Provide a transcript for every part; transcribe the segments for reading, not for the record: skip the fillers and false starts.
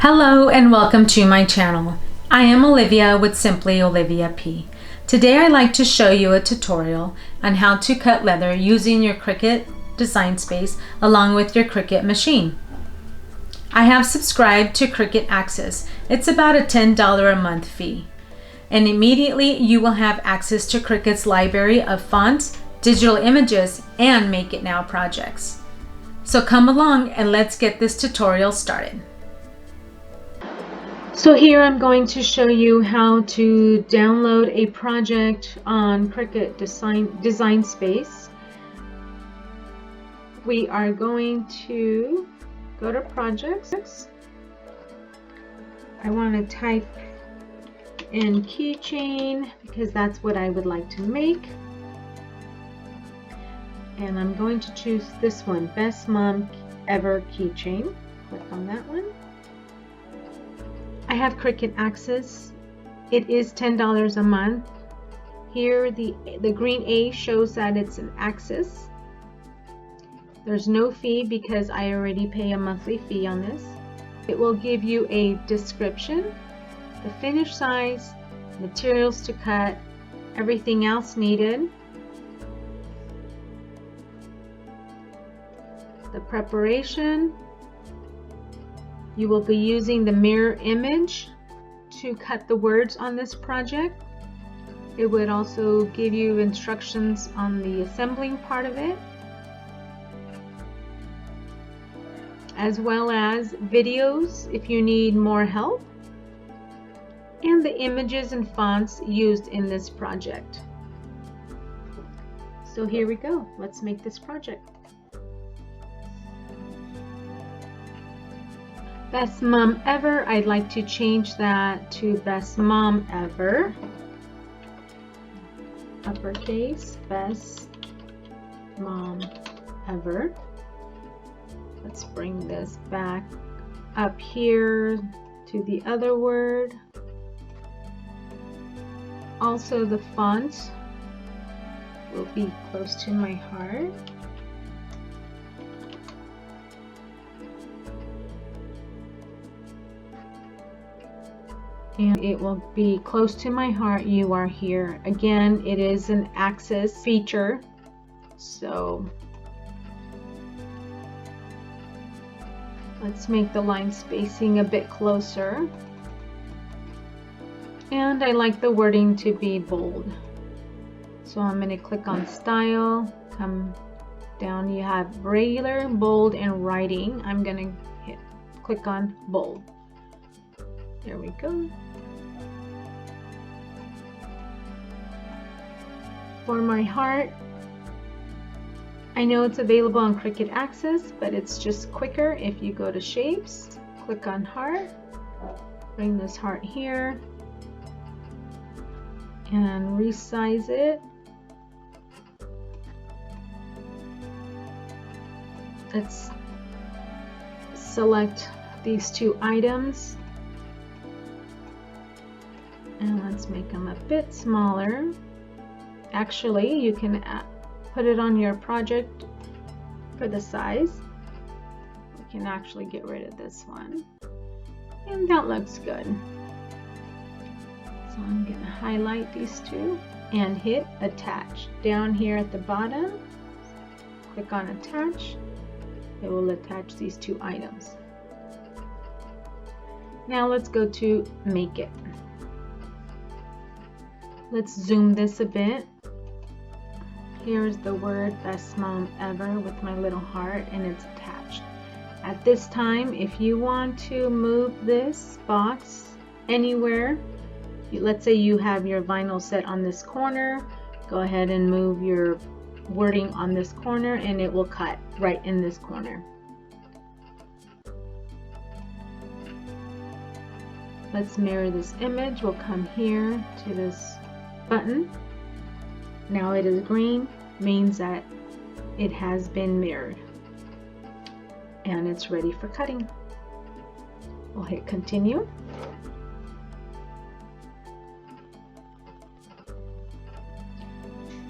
Hello and welcome to my channel. I am Olivia with Simply Olivia P. Today I'd like to show you a tutorial on how to cut leather using your Cricut design space along with your Cricut machine. I have subscribed to Cricut Access. It's about a $10 a month fee. And immediately you will have access to Cricut's library of fonts, digital images, and Make It Now projects. So come along and let's get this tutorial started. So here I'm going to show you how to download a project on Cricut Design Space. We are going to go to Projects. I want to type in Keychain because that's what I would like to make. And I'm going to choose this one, Best Mom Ever Keychain. Click on that one. I have Cricut Access. It is $10 a month. Here the green A shows that it's an access. There's no fee because I already pay a monthly fee on this. It will give you a description, the finish size, materials to cut, everything else needed, the preparation. You will be using the mirror image to cut the words on this project. It would also give you instructions on the assembling part of it, as well as videos if you need more help, and the images and fonts used in this project. So here we go. Let's make this project. Best Mom Ever, I'd like to change that to Best Mom Ever. Uppercase, Best Mom Ever. Let's bring this back up here to the other word. Also the font will be close to my heart. And it will be close to my heart. You are here. Again, it is an access feature, so let's make the line spacing a bit closer. And I like the wording to be bold, so I'm going to click on Style, come down. You have regular, bold, and writing. I'm going to click on bold. There we go. For my heart, I know it's available on Cricut Access, but it's just quicker if you go to Shapes, click on Heart, bring this heart here, and resize it. Let's select these two items. And let's make them a bit smaller. Actually, you can put it on your project for the size. You can actually get rid of this one. And that looks good. So I'm going to highlight these two and hit Attach. Down here at the bottom, click on Attach. It will attach these two items. Now let's go to Make It. Let's zoom this a bit. Here's the word Best Mom Ever with my little heart, and it's attached. At this time, if you want to move this box anywhere, let's say you have your vinyl set on this corner, go ahead and move your wording on this corner and it will cut right in this corner. Let's mirror this image. We'll come here to this button. Now it is green, means that it has been mirrored and it's ready for cutting. We'll hit continue.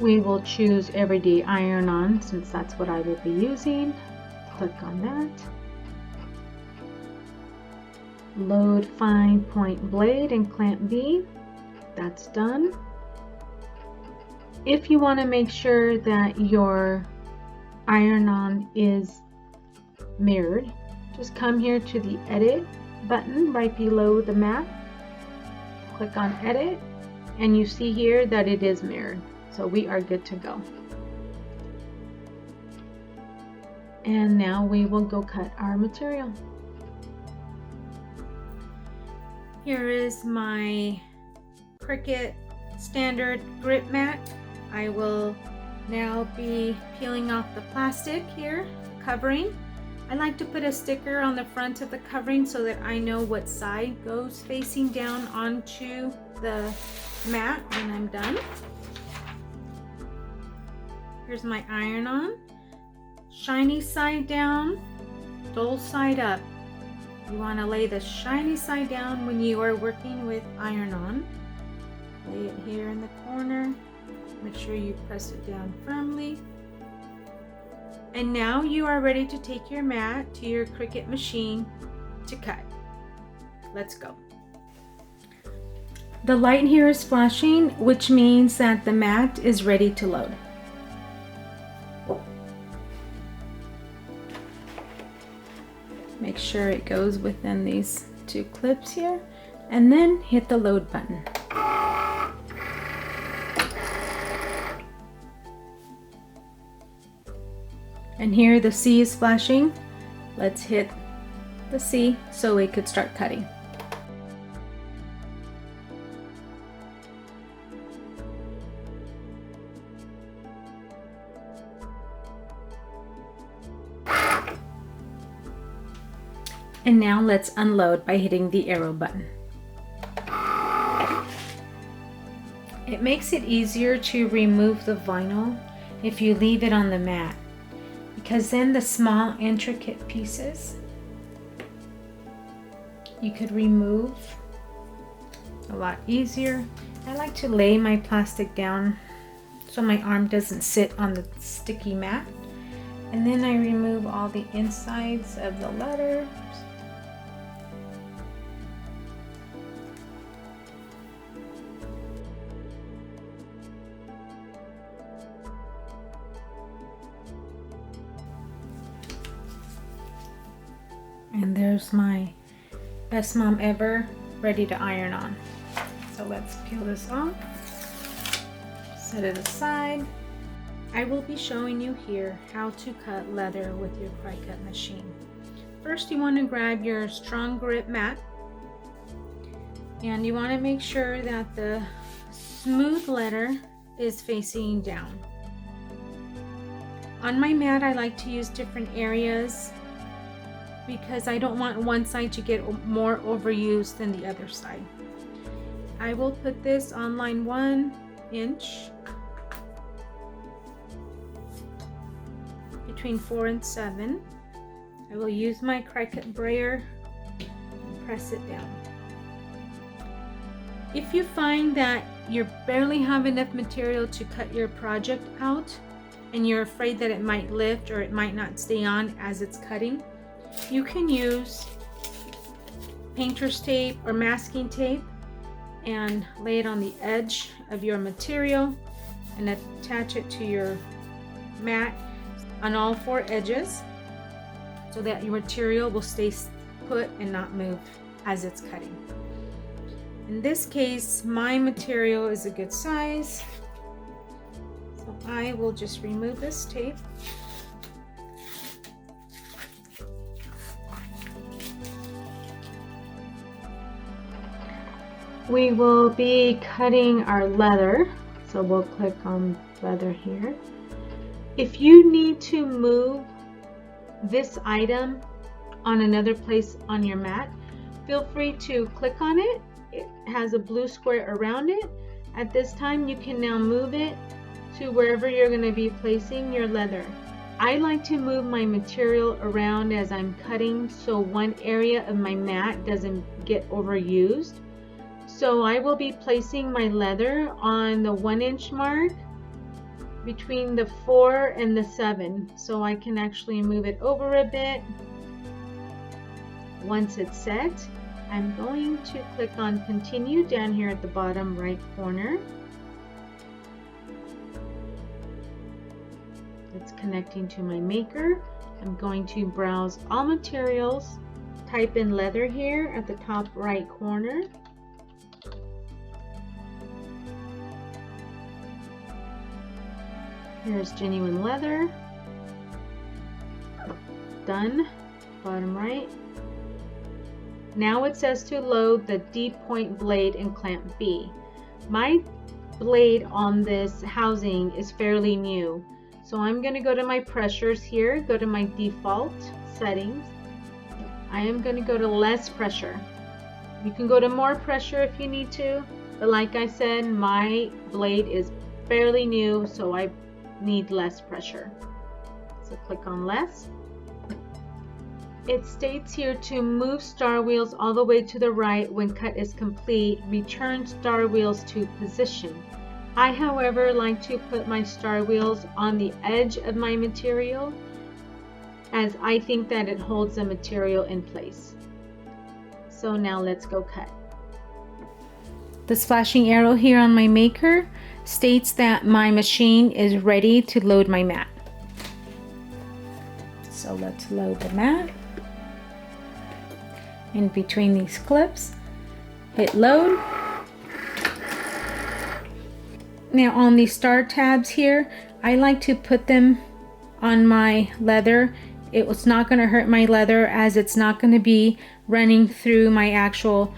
We will choose everyday iron on since that's what I will be using. Click on that. load fine point blade and clamp B. That's done. If you want to make sure that your iron-on is mirrored, just come here to the edit button right below the mat, click on edit, and you see here that it is mirrored, so we are good to go. And now we will go cut our material. Here is my Cricut standard grip mat. I will now be peeling off the plastic here, covering. I like to put a sticker on the front of the covering so that I know what side goes facing down onto the mat when I'm done. Here's my iron-on. Shiny side down, dull side up. You want to lay the shiny side down when you are working with iron-on. Lay it here in the corner. Make sure you press it down firmly. And now you are ready to take your mat to your Cricut machine to cut. Let's go. The light here is flashing, which means that the mat is ready to load. Make sure it goes within these two clips here, and then hit the load button. And here the C is flashing. Let's hit the C so we could start cutting. And now let's unload by hitting the arrow button. It makes it easier to remove the vinyl if you leave it on the mat, because then the small intricate pieces you could remove a lot easier. I like to lay my plastic down so my arm doesn't sit on the sticky mat, and then I remove all the insides of the letters. And there's my Best Mom Ever ready to iron on. So let's peel this off, set it aside. I will be showing you here how to cut leather with your Cricut machine. First, you want to grab your strong grip mat, and you want to make sure that the smooth letter is facing down. On my mat, I like to use different areas because I don't want one side to get more overused than the other side. I will put this on line 1 inch between 4 and 7. I will use my Cricut brayer and press it down. If you find that you barely have enough material to cut your project out and you're afraid that it might lift or it might not stay on as it's cutting, you can use painter's tape or masking tape and lay it on the edge of your material and attach it to your mat on all 4 edges so that your material will stay put and not move as it's cutting. In this case, my material is a good size, so I will just remove this tape. We will be cutting our leather, so we'll click on leather here. If you need to move this item on another place on your mat, feel free to click on it. It has a blue square around it. At this time, you can now move it to wherever you're going to be placing your leather. I like to move my material around as I'm cutting so one area of my mat doesn't get overused. So I will be placing my leather on the 1 inch mark between the 4 and the 7, so I can actually move it over a bit. Once it's set, I'm going to click on continue down here at the bottom right corner. It's connecting to my maker. I'm going to browse all materials, type in leather here at the top right corner. Here's genuine leather. Done. Bottom right. Now it says to load the deep point blade and clamp B. My blade on this housing is fairly new, so I'm going to go to my pressures here, go to my default settings. I am going to go to less pressure. You can go to more pressure if you need to, but like I said, my blade is fairly new, so I need less pressure. So click on less. It states here to move star wheels all the way to the right when cut is complete, return star wheels to position. I, however, like to put my star wheels on the edge of my material, as I think that it holds the material in place. So now let's go cut. This flashing arrow here on my maker states that my machine is ready to load my mat. So let's load the mat. In between these clips, hit load. Now on these star tabs here, I like to put them on my leather. It was not going to hurt my leather, as it's not going to be running through my actual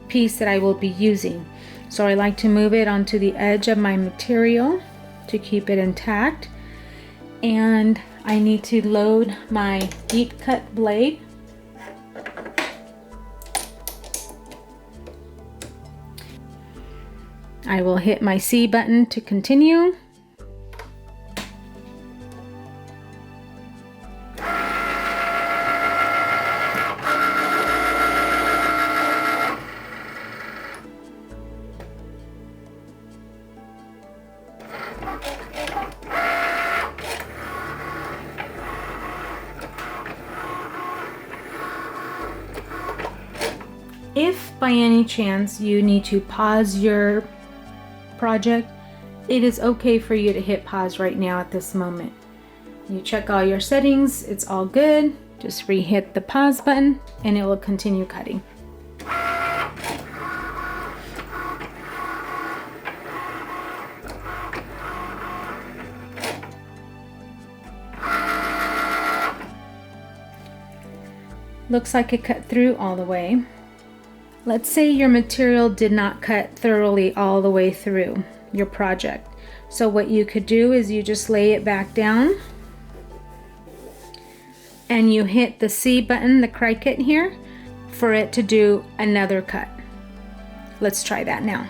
piece that I will be using. So I like to move it onto the edge of my material to keep it intact. And I need to load my deep cut blade. I will hit my C button to continue. If by any chance you need to pause your project, it is okay for you to hit pause right now at this moment. You check all your settings, it's all good. Just re-hit the pause button and it will continue cutting. Looks like it cut through all the way. Let's say your material did not cut thoroughly all the way through your project. So what you could do is you just lay it back down and you hit the C button, the Cricut here, for it to do another cut. Let's try that now.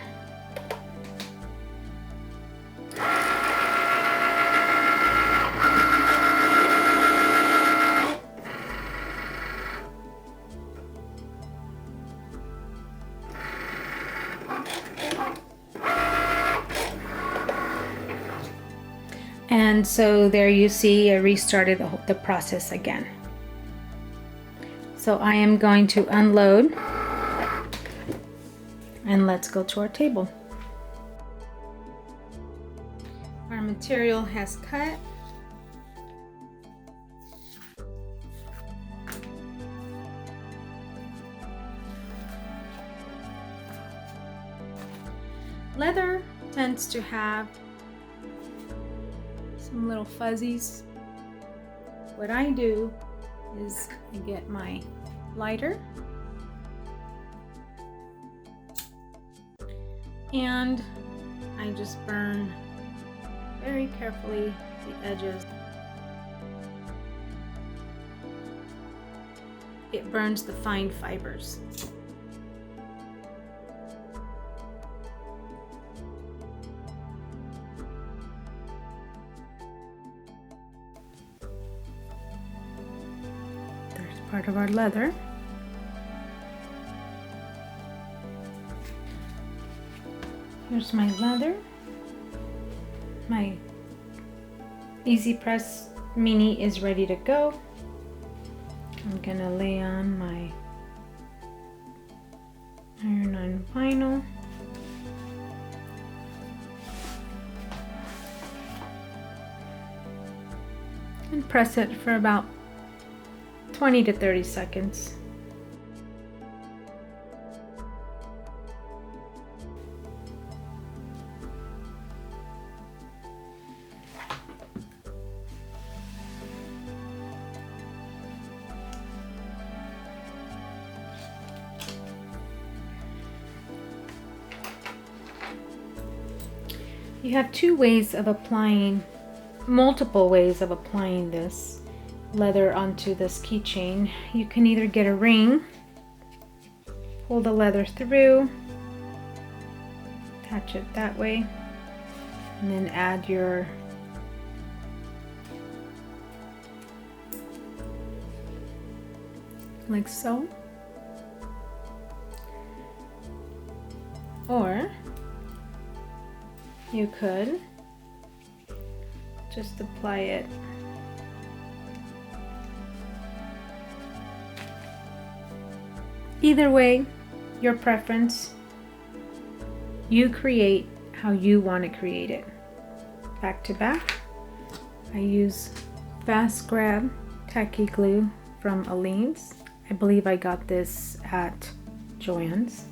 And so there you see, I restarted the process again. So I am going to unload and let's go to our table. Our material has cut. Leather tends to have some little fuzzies. What I do is I get my lighter and I just burn very carefully the edges. It burns the fine fibers. Part of our leather. Here's my leather. My Easy Press Mini is ready to go. I'm gonna lay on my vinyl. And press it for about 20 to 30 seconds. You have multiple ways of applying this leather onto this keychain. You can either get a ring, pull the leather through, attach it that way, and then add your like so. Or you could just apply it either way, your preference. You create how you want to create it. Back to back. I use Fast Grab tacky glue from Aleene's. I believe I got this at Joann's.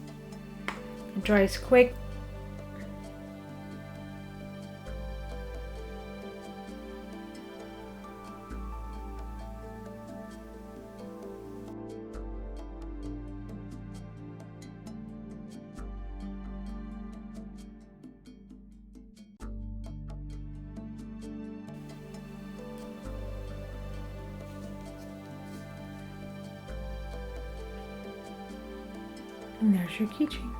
It dries quick. And there's your keychain.